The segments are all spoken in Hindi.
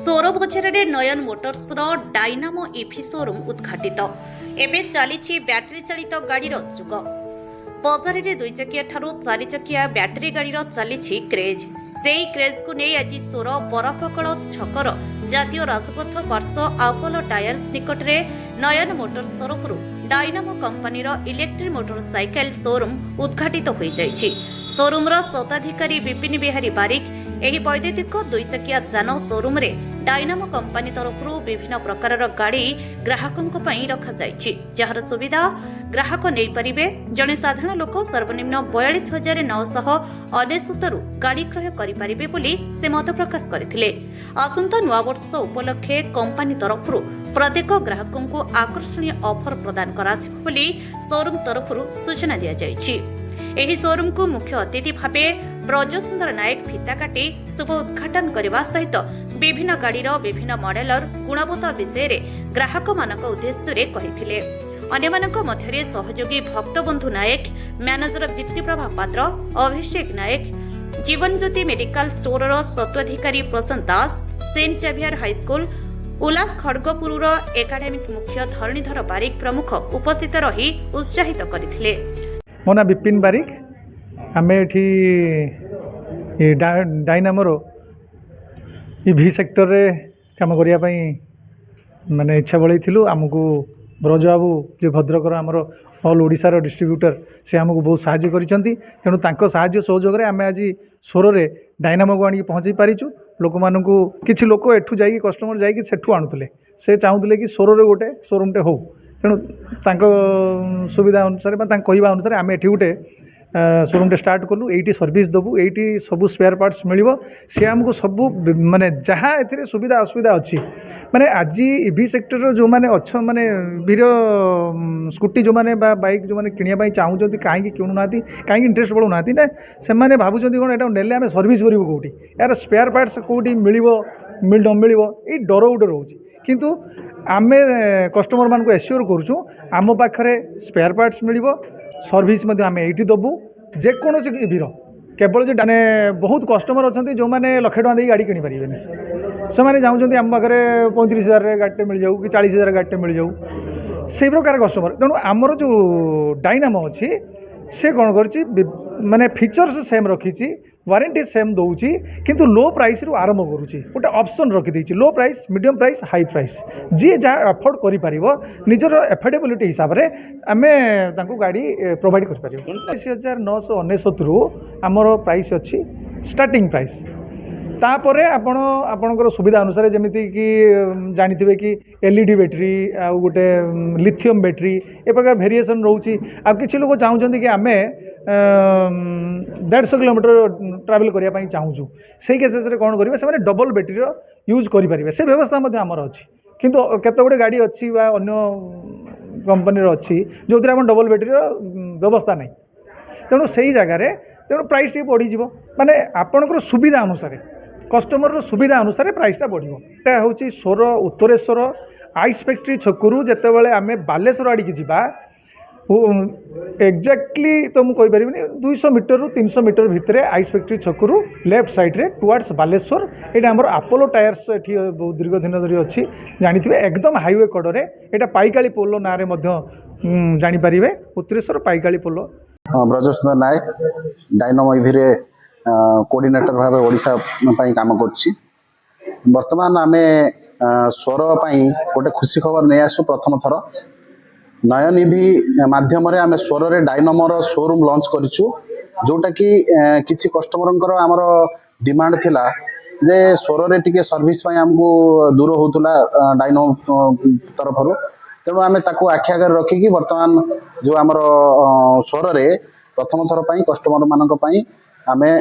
सोर बजार में नयन मोटर्स डायनामो इभि शोरूम उद्घाटित एवं चली बैटेरी चालित गाड़ी जुग बजार में 2 चकिया ठारू 4 चकिया बैटेरी गाड़ी चली क्रेज से क्रेज को नहीं आज सोर बरफकल छकर जातीय राजपथ पार्श्व आपोलो टायर्स निकट में नयन मोटर्स तरफ dynamo company electric motorcycle showroom उद्घाटित हो जाइछि। शोरूम स्वत्वाधिकारी विपिन बिहारी बारिक एही वैद्युतिक 2 चकिया जान शोरूम रे डायनामो कंपनी तरफ विभिन्न प्रकार गाड़ी ग्राहकों रखा जाइछि, जहार सुविधा ग्राहक नहीं पारिबे। जने साधारण लोक सर्वनिम्न 42,999 रु गाड़ी क्रय करि पारिबे बोली से मत प्रकाश करथिले। आसंता नवा वर्ष उपलक्षे कंपनी तरफ प्रत्येक ग्राहकों को आकर्षणीय ऑफर प्रदान करासिबो बोली शोरूम तरफ सूचना दिया जाइछि। एही शोरूम को मुख्य अतिथि भावे ब्रजसुंदर नायक फिता काटी शुभ उद्घाटन करने सहित विभिन्न गाड़ीर विभिन्न मॉडलर गुणवत्ता विषय में ग्राहक मानक उद्देश्य कहिथिले। अन्यमानक मध्यरे सहयोगी भक्तबंधु नायक, मैनेजर दीप्तिप्रभा पात्र, अभिषेक नायक, जीवन ज्योति मेडिकल स्टोर स्वत्वाधिकारी प्रशांत दास, सेंट जेवियर हाईस्कूल उल्लास खड़गपुर एकाडेमिक मुख्य धरणीधर बारिक प्रमुख उपस्थित रही उत्साहित करथिले। मो ना विपिन बारिक, आम ये डायनामोर इभि सेक्टर रे काम करने माने इच्छा बढ़ाई आमको ब्रज बाबू जो भद्रकर आमर ऑल ओडिशार डिस्ट्रीब्यूटर से आमको बहुत साहाय्य करिसेंती। तेणु तांको साहाय्य सहयोग आम आज सोर रे डायनामो को आनी पहुँचाई पारिचु। लोक मानू किसी लोक एठू जाइए कस्टमर जाइए सेठू आणुले से चाहूले कि सोर रे गोटे शोरूमटे हो। तेणु तांको सुविधा अनुसार कहवा अनुसार आम एठी गोटे शोरूमटे स्टार्ट कलु। एटी सर्विस देवु, एटी सबू स्पेयर पार्ट्स मिलिबो। सी आमको सबू माने जहाँ ए सुविधा असुविधा अच्छी माने आज इभि सेक्टर जो माने अच्छा माने वीर स्कूटी जो माने बाइक जो माने किनिया चाहूँगी कहीं किणुना कहीं इंटरेस्ट बढ़ुना ना से माने भावुंट कौन एटा नेले आम सर्विस करूँ कौटी यार स्पेयर पार्ट्स कौटी मिलिबो न मिलिबो ये डर गोटे रोचे। किंतु आम कस्टमर मान को एश्योर करुँ आम पाखे स्पेयर पार्ट्स मिलिबो, सर्विस आम ये दबू जेकोसी इभीर केवल जो माने बहुत कस्टमर अच्छा जो मैंने लक्षे टका गाड़ी किनी पारे से मैंने चाहते आम पाखे 35,000 गाड़ीटे मिल जाऊ कि 40,000 गाड़ीटे मिल जाऊ से प्रकार कस्टमर। तेणु आमर जो डायनामो अच्छी से कौन कर माने फीचर्स सेम रखी, वारंटी सेम दौची, किंतु लो प्राइस रु आरंभ करुँची। गोटे ऑप्शन रखी low price, medium price, high price जी जहाँ अफोर्ड कर निजर एफोर्डेबिलिटी हिसाब से आम गाड़ी प्रोवाइड कर 22,999 रु आमर प्राइस अच्छी स्टार्टिंग प्राइस। तापर आपणकर सुविधा अनुसार जमीती कि जानिथिबे कि एलईडी बैटरी आ गोटे लिथियम बैटरी ए प्रकार वेरिएशन रोची। आ किछि लोक चाहूँगी कि आमे 150 किलोमीटर ट्रावेल करने चाहूँ से केसेस कौन करेंगे से डबल बैटेरी यूज करेंगे से व्यवस्था आमर अच्छी। किंतु केते गुड़े गाड़ी अच्छी बा अन्य कंपनी अच्छी जो आप डबल बैटेरी व्यवस्था नहीं। तेणु से जगार तेणु प्राइस टी बढ़ीज माने आपणकर सुविधा अनुसार कस्टमर सुविधा अनुसार प्राइसटा बढ़ो। यहाँ हूँ सोर उत्तरेश्वर आइस फैक्ट्री छकरू जितेबाला आम बालेश्वर आड़िकी जावा एक्जाक्टली तो मुझे कहीपरि 200 मीटर रु 300 मीटर भितर आइस फैक्ट्री छकरू लेफ्ट साइड्रे टुवर्ड्स बालेश्वर ये आम आपोलो टायर्स ये बहुत दीर्घ दिन धरी अच्छी जानी एकदम हाईवे कड़े यहाँ पाइकाली पोलो ना जानीपारे उत्तरेश्वर पाइकाली पोलो। ब्रजसुंदर नायक डायनामो इभि कोऑर्डिनेटर भाव ओडिशा काम करछि। वर्तमान आमे स्वर गोटे खुशी खबर नहीं आसु प्रथम थर नयन इभि माध्यम आम स्वर रे डायनामोर शोरूम लॉन्च करिछु, जोटा कि किछि कस्टमरंकर आमर डिमांड थिला जे स्वर रे टिके सर्विस पई हमको दूर होतुला डायनामो तरफरु। तेणु आम ताकू आखि आगे रखिकी वर्तमान जो आमर स्वर रे प्रथम थर पई कस्टमर मानक पई आमे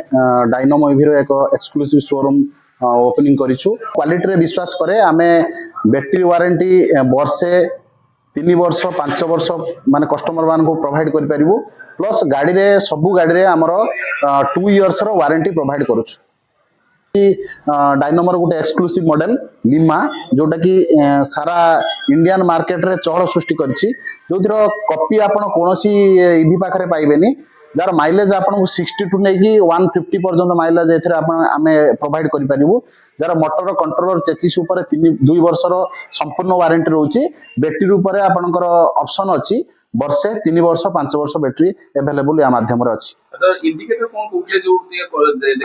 डायनामो इभि एक एक्सक्लूसिव शोरूम ओपनिंग करिछु। क्वालिटी रे विश्वास करे आमे बैटरी वारंटी वर्षे 3 वर्ष 5 वर्ष माने कस्टमर मान को प्रोवाइड कर परिबो, प्लस गाड़ी रे सबु गाड़ी रे हमर 2 इयर्स रो वारंटी प्रोवाइड करूछु। डायनामोर गोटे एक्सक्लूसिव मॉडल लिमा जोटा कि सारा इंडियन मार्केट रे चहल सृष्टि करछि, जो कॉपी आपण कोनोसी इभि पाखरे पाइबेनी। जार माइलेज आपको 60 टू नहीं 150 पर्यंत माइलेज आम प्रोवाइड करूँ जार मोटर कंट्रोलर चेचिस 2 वर्षर संपूर्ण वारंटी रोचे बैटेरी उपर आपंकर ऑप्शन अच्छी वर्षे 3 वर्ष 5 वर्ष बैटेरी एवेलेबल या माध्यम अच्छी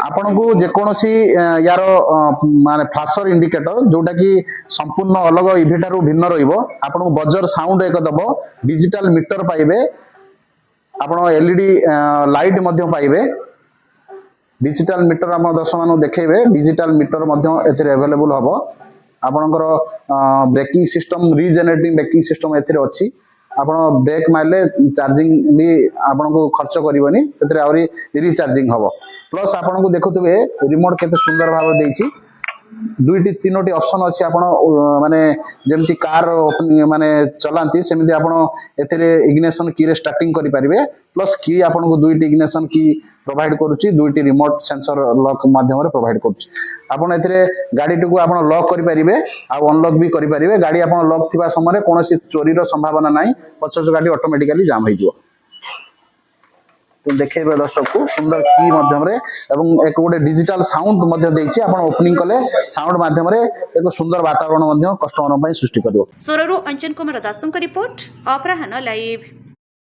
आपन को जेकोसी यार माने फ्लाशर इंडिकेटर जोटा कि संपूर्ण अलग इभी ठारू भिन्न रहिबो आपन को बजर साउंड एक दबो डिजिटल मीटर पाइबे आपन एलईडी लाइट मध्य पाइबे डिजिटल मीटर हम दर्शक मान देखेबे डिजिटल मीटर मध्य एथिरे अवेलेबल हबो आपनकर braking system regenerating braking system एथिरे अछि आपन ब्रेक मारले चार्जिंग भी आपन को खर्च करबनी सेतरे आउरी रिचार्जिंग हबो प्लस आपन को देखुतबे रिमोट केते सुंदर भाव देछि दुईटी तीनोटी ऑप्शन अछि आपन माने जेमति कार माने चलांती सेमति आपन एथिरे इग्निशन की रे स्टार्टिंग करि परिबे प्लस की आपन को दुईटी इग्निशन की प्रोवाइड करूची दुईटी रिमोट सेंसर लॉक माध्यम रे प्रोवाइड करूची आपन एथिरे गाड़ी टू आपन लॉक करि परिबे आ अनलॉक भी करि परिबे गाड़ी आपन लॉक थिबा समय रे कोनोसी चोरी रो संभावना नाही पछस गाड़ी ऑटोमेटिकली जाम होई जिवो तो देखेबे दर्शक को सुंदर की माध्यम रे एवं एक गोटे डिजिटल साउंड मध्य देछि आपन ओपनिंग कले साउंड माध्यम रे एक सुंदर वातावरण मध्य कस्टमर पई सृष्टि करिवो सोररू अंजन कुमार दासଙ୍କ रिपोर्ट अपराहन लाइव।